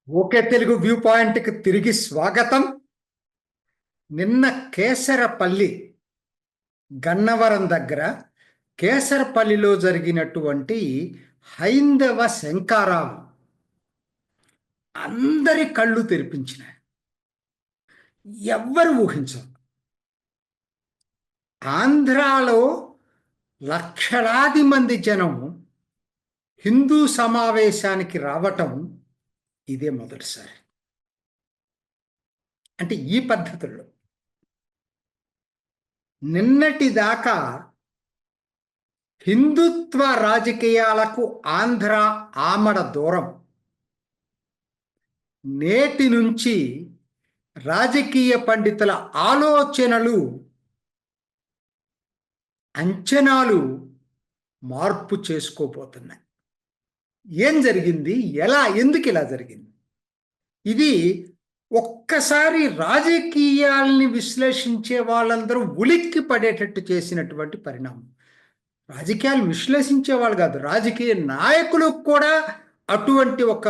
Okay Telugu view పాయింట్కి తిరిగి స్వాగతం. నిన్న కేసరపల్లి గన్నవరం దగ్గర కేసరపల్లిలో జరిగినటువంటి హైందవ శంకారావం అందరి కళ్ళు తెరిపించినాయి. ఎవ్వరు ఊహించరు. ఆంధ్రాలో లక్షలాది మంది జనం హిందూ సమావేశానికి రావటం ఇదే మొదటిసారి. అంటే ఈ పద్ధతుల్లో నిన్నటి దాకా హిందుత్వ రాజకీయాలకు ఆంధ్ర ఆమడ దూరం. నేటి నుంచి రాజకీయ పండితుల ఆలోచనలు, అంచనాలు మార్పు చేసుకోబోతున్నాయి. ఏం జరిగింది, ఎందుకు ఇలా జరిగింది? ఇది ఒక్కసారి రాజకీయాల్ని విశ్లేషించే వాళ్ళందరూ ఉలిక్కి పడేటట్టు చేసినటువంటి పరిణామం. రాజకీయాలు విశ్లేషించే వాళ్ళు కాదు, రాజకీయ నాయకులకు కూడా అటువంటి ఒక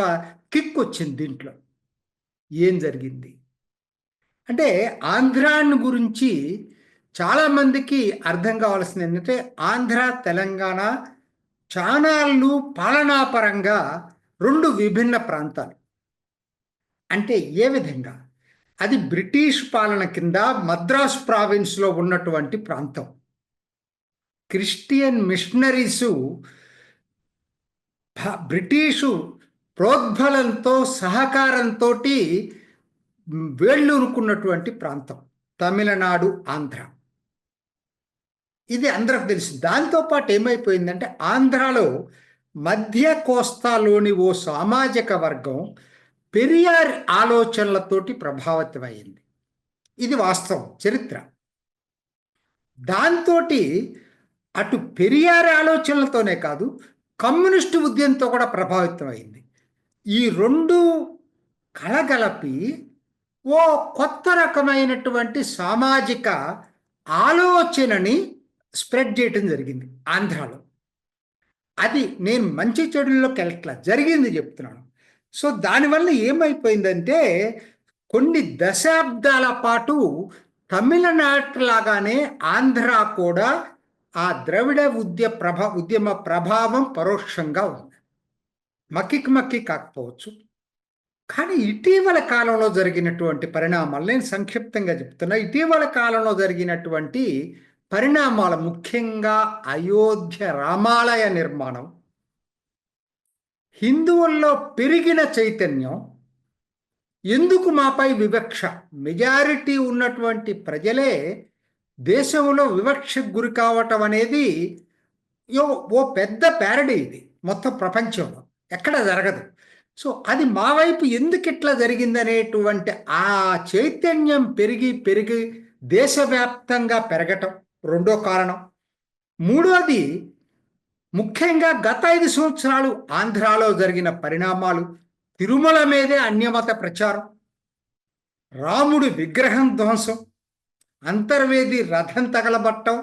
కిక్ వచ్చింది. దీంట్లో ఏం జరిగింది అంటే, ఆంధ్రాన్ని గురించి చాలామందికి అర్థం కావాల్సింది ఏంటంటే, ఆంధ్ర తెలంగాణ చానాళ్ళు పాలనాపరంగా రెండు విభిన్న ప్రాంతాలు. అంటే ఏ విధంగా? అది బ్రిటిష్ పాలన కింద మద్రాస్ ప్రావిన్స్లో ఉన్నటువంటి ప్రాంతం. క్రిస్టియన్ మిషనరీసు బ్రిటిషు ప్రోద్బలంతో సహకారంతో వేళ్ళూనుకున్నటువంటి ప్రాంతం తమిళనాడు, ఆంధ్ర. ఇది అందరికి తెలుసు. దాంతోపాటు ఏమైపోయిందంటే, ఆంధ్రాలో మధ్య కోస్తాలోని ఓ సామాజిక వర్గం పెరియార్ ఆలోచనలతోటి ప్రభావితమైంది. ఇది వాస్తవం, చరిత్ర. దాంతో అటు పెరియార్ ఆలోచనలతోనే కాదు, కమ్యూనిస్టు ఉద్యమంతో కూడా ప్రభావితమైంది. ఈ రెండు కలగలపి ఓ కొత్త రకమైనటువంటి సామాజిక ఆలోచనని స్ప్రెడ్ చేయటం జరిగింది ఆంధ్రాలో. అది నేను మంచి చెడుల్లోకి వెళ్ళట్లా, జరిగింది చెప్తున్నాను. సో దానివల్ల ఏమైపోయిందంటే, కొన్ని దశాబ్దాల పాటు తమిళనాడు లాగానే ఆంధ్ర కూడా ఆ ద్రవిడ ఉద్యమ ప్రభావం పరోక్షంగా ఉంది. మక్కి కాకపోవచ్చు, కానీ ఇటీవల కాలంలో జరిగినటువంటి పరిణామాలు నేను సంక్షిప్తంగా చెప్తున్నా. ఇటీవల కాలంలో జరిగినటువంటి పరిణామాలు, ముఖ్యంగా అయోధ్య రామాలయ నిర్మాణం, హిందువుల్లో పెరిగిన చైతన్యం, ఎందుకు మాపై వివక్ష, మెజారిటీ ఉన్నటువంటి ప్రజలే దేశంలో వివక్షకు గురి కావటం అనేది ఓ పెద్ద ప్యారడీ. ఇది మొత్తం ప్రపంచంలో ఎక్కడ జరగదు. సో అది మా వైపు ఎందుకు ఇట్లా జరిగిందనేటువంటి ఆ చైతన్యం పెరిగి దేశవ్యాప్తంగా పెరగటం రెండో కారణం. మూడోది, ముఖ్యంగా గత 5 సంవత్సరాలు ఆంధ్రాలో జరిగిన పరిణామాలు, తిరుమల మీదే అన్యమత ప్రచారం, రాముడి విగ్రహం ధ్వంసం, అంతర్వేది రథం తగలబట్టం,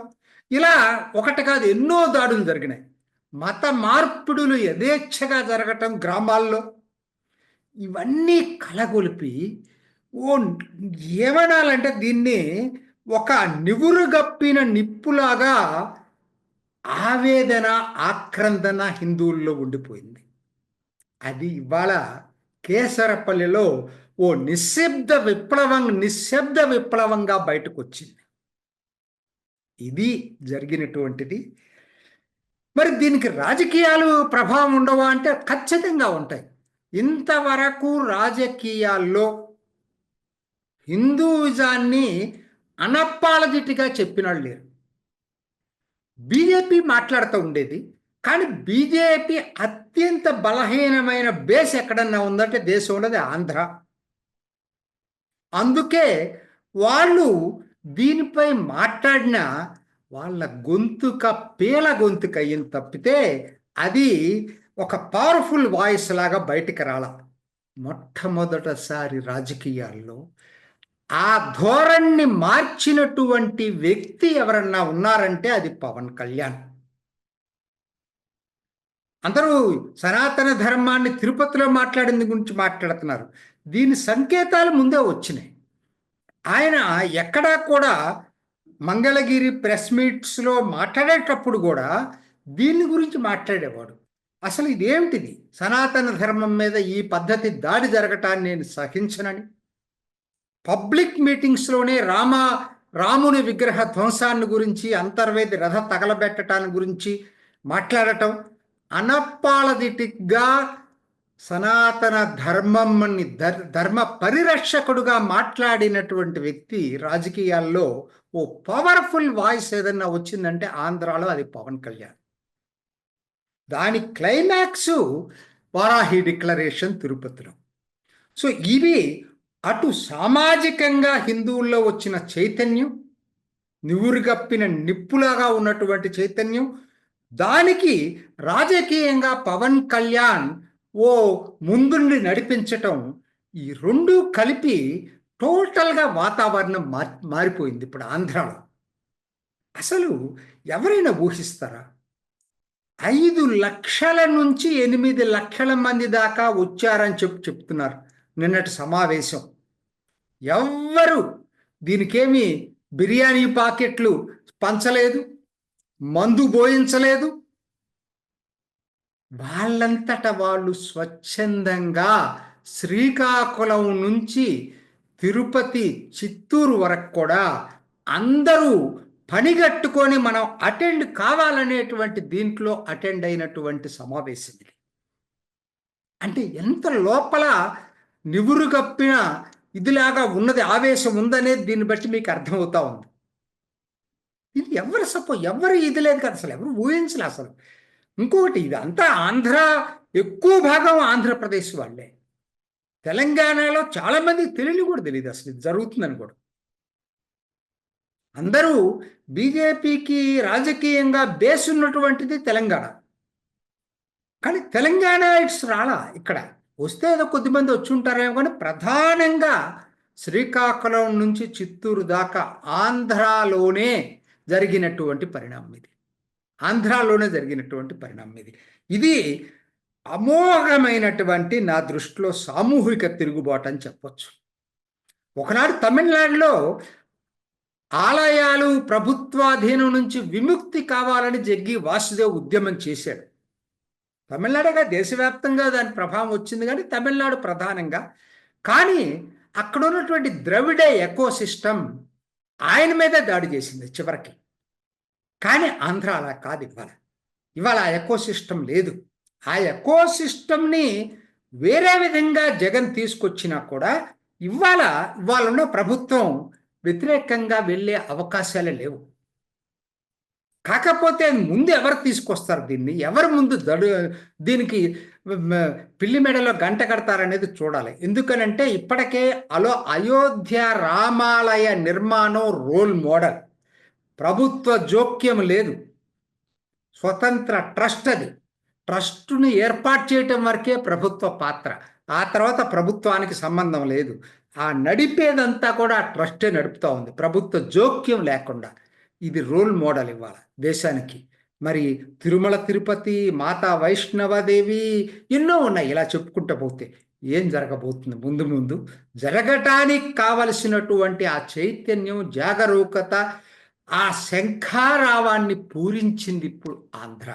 ఇలా ఒకటి కాదు ఎన్నో దాడులు జరిగినాయి. మత మార్పిడులు యథేచ్ఛగా జరగటం గ్రామాల్లో, ఇవన్నీ కలగొలిపి ఏమనాలంటే దీన్ని ఒక నివురుగప్పిన నిప్పులాగా ఆవేదన, ఆక్రందన హిందువుల్లో ఉండిపోయింది. అది ఇవాళ కేసరపల్లిలో ఓ నిశ్శబ్ద విప్లవంగా బయటకు వచ్చింది. ఇది జరిగినటువంటిది. మరి దీనికి రాజకీయాలు ప్రభావం ఉండవా అంటే ఖచ్చితంగా ఉంటాయి. ఇంతవరకు రాజకీయాల్లో హిందూయిజాన్ని అనపాలజిటిగా చెప్పినాళ్ళు లేరు. బీజేపీ మాట్లాడుతూ ఉండేది, కానీ బీజేపీ అత్యంత బలహీనమైన బేస్ ఎక్కడన్నా ఉందంటే దేశంలో ఆంధ్ర. అందుకే వాళ్ళు దీనిపై మాట్లాడిన వాళ్ళ గొంతుక పీల గొంతుక అయ్యింది తప్పితే అది ఒక పవర్ఫుల్ వాయిస్ లాగా బయటికి రాల. మొట్టమొదటిసారి రాజకీయాల్లో ఆ ధోరణిని మార్చినటువంటి వ్యక్తి ఎవరన్నా ఉన్నారంటే అది పవన్ కళ్యాణ్. అందరూ సనాతన ధర్మాన్ని తిరుపతిలో మాట్లాడింది గురించి మాట్లాడుతున్నారు. దీని సంకేతాలు ముందే వచ్చినాయి. ఆయన ఎక్కడా కూడా మంగళగిరి ప్రెస్ మీట్స్లో మాట్లాడేటప్పుడు కూడా దీని గురించి మాట్లాడేవాడు. అసలు ఇదేమిటిది, సనాతన ధర్మం మీద ఈ పద్ధతి దాడి జరగటాన్ని నేను సహించనని, పబ్లిక్ మీటింగ్స్లోనే రాముని విగ్రహ ధ్వంసాన్ని గురించి, అంతర్వేది రథ తగలబెట్టడాన్ని గురించి మాట్లాడటం, అనపాలజిటిక్గా సనాతన ధర్మమ్మని ధర్మ పరిరక్షకుడుగా మాట్లాడినటువంటి వ్యక్తి రాజకీయాల్లో ఓ పవర్ఫుల్ వాయిస్ ఏదన్నా వచ్చిందంటే ఆంధ్రాలో అది పవన్ కళ్యాణ్. దాని క్లైమాక్స్ వారాహి డిక్లరేషన్ తిరుపతిలో. సో ఇవి అటు సామాజికంగా హిందువుల్లో వచ్చిన చైతన్యం, నివురుగప్పిన నిప్పులాగా ఉన్నటువంటి చైతన్యం, దానికి రాజకీయంగా పవన్ కళ్యాణ్ ఓ ముందుండి నడిపించటం, ఈ రెండు కలిపి టోటల్గా వాతావరణం మారిపోయింది ఇప్పుడు ఆంధ్రాలో. అసలు ఎవరైనా ఊహిస్తారా? 5 లక్షల నుంచి 8 లక్షల మంది దాకా వచ్చారని చెప్తున్నారు నిన్నటి సమావేశం. ఎవ్వరు దీనికేమి బిర్యానీ పాకెట్లు పంచలేదు, మందు బోయించలేదు. వాళ్ళంతట వాళ్ళు స్వచ్ఛందంగా శ్రీకాకుళం నుంచి తిరుపతి, చిత్తూరు వరకు కూడా అందరూ పనిగట్టుకొని మనం అటెండ్ కావాలనేటువంటి దీంట్లో అటెండ్ అయినటువంటి సమావేశం ఇది. అంటే ఎంత లోపల నివురుగప్పిన ఇదిలాగా ఉన్నది, ఆవేశం ఉందనేది దీన్ని బట్టి మీకు అర్థమవుతా ఉంది. ఇది ఎవరు ఇది లేదు కదా, అసలు ఎవరు ఊహించలే అసలు. ఇంకొకటి, ఇది అంతా ఎక్కువ భాగం ఆంధ్రప్రదేశ్ వాళ్ళే. తెలంగాణలో చాలామందికి తెలియని కూడా తెలియదు అసలు ఇది జరుగుతుందని కూడా. అందరూ బీజేపీకి రాజకీయంగా బేస్ ఉన్నటువంటిది తెలంగాణ, కానీ తెలంగాణ ఇట్స్ రాలా. ఇక్కడ వస్తే ఏదో కొద్దిమంది వచ్చి ఉంటారేమో, కానీ ప్రధానంగా శ్రీకాకుళం నుంచి చిత్తూరు దాకా ఆంధ్రాలోనే జరిగినటువంటి పరిణామం ఇది. ఇది అమోఘమైనటువంటి, నా దృష్టిలో సామూహిక తిరుగుబాటు అని చెప్పొచ్చు. ఒకనాడు తమిళనాడులో ఆలయాలు ప్రభుత్వాధీనం నుంచి విముక్తి కావాలని జగ్గి వాసుదేవ్ ఉద్యమం చేశాడు. తమిళనాడుగా దేశవ్యాప్తంగా దాని ప్రభావం వచ్చింది, కానీ తమిళనాడు ప్రధానంగా. కానీ అక్కడ ఉన్నటువంటి ద్రవిడ ఎకోసిస్టమ్ ఆయన మీద దాడి చేసింది చివరికి. కానీ ఆంధ్ర అలా కాదు. ఇవాళ ఆ ఎకోసిస్టమ్ లేదు. ఆ ఎకోసిస్టమ్ని వేరే విధంగా జగన్ తీసుకొచ్చినా కూడా ఇవాళ ఉన్న ప్రభుత్వం వ్యతిరేకంగా వెళ్ళే అవకాశాలే లేవు. కాకపోతే ముందు ఎవరు తీసుకొస్తారు దీన్ని, ఎవరు ముందు దీనికి పిల్లి మెడలో గంట కడతారనేది చూడాలి. ఎందుకనంటే ఇప్పటికే అయోధ్య రామాలయ నిర్మాణం రోల్ మోడల్. ప్రభుత్వ జోక్యం లేదు, స్వతంత్ర ట్రస్ట్. అది ట్రస్టుని ఏర్పాటు చేయటం వరకే ప్రభుత్వ పాత్ర. ఆ తర్వాత ప్రభుత్వానికి సంబంధం లేదు. ఆ నడిపేదంతా కూడా ఆ ట్రస్టే నడుపుతూ ఉంది, ప్రభుత్వ జోక్యం లేకుండా. ఇది రోల్ మోడల్ ఇవ్వాలి దేశానికి. మరి తిరుమల తిరుపతి, మాతా వైష్ణవదేవి ఎన్నో ఉన్నాయి. ఇలా చెప్పుకుంటూ పోతే ఏం జరగబోతుంది ముందు జరగటానికి కావలసినటువంటి ఆ చైతన్యం, జాగరూకత, ఆ శంఖారావాన్ని పూరించింది ఇప్పుడు ఆంధ్ర.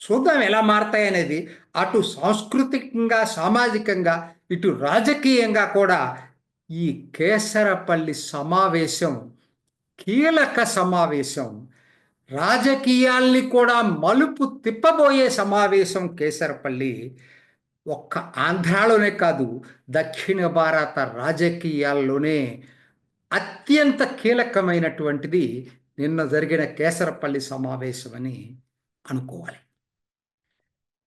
చూద్దాం ఎలా మారతాయనేది. అటు సాంస్కృతికంగా, సామాజికంగా, ఇటు రాజకీయంగా కూడా ఈ కేసరపల్లి సమావేశం కీలక సమావేశం. రాజకీయాల్ని కూడా మలుపు తిప్పబోయే సమావేశం కేసరపల్లి. ఒక్క ఆంధ్రాలోనే కాదు, దక్షిణ భారత రాజకీయాల్లోనే అత్యంత కీలకమైనటువంటిది నిన్న జరిగిన కేసరపల్లి సమావేశం అని అనుకోవాలి.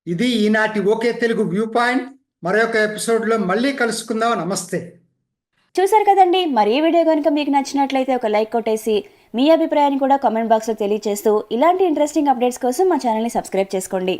ఇది ఈనాటి ఓకే తెలుగు వ్యూ పాయింట్. మరొక ఎపిసోడ్లో మళ్ళీ కలుసుకుందాం. నమస్తే. చూసారు కదండి, మరి ఈ వీడియో కనుక మీకు నచ్చినట్లయితే ఒక లైక్ కొట్టేసి మీ అభిప్రాయాన్ని కూడా కామెంట్ బాక్స్లో తెలియజేస్తూ ఇలాంటి ఇంట్రెస్టింగ్ అప్డేట్స్ కోసం మా ఛానల్ని సబ్స్క్రైబ్ చేసుకోండి.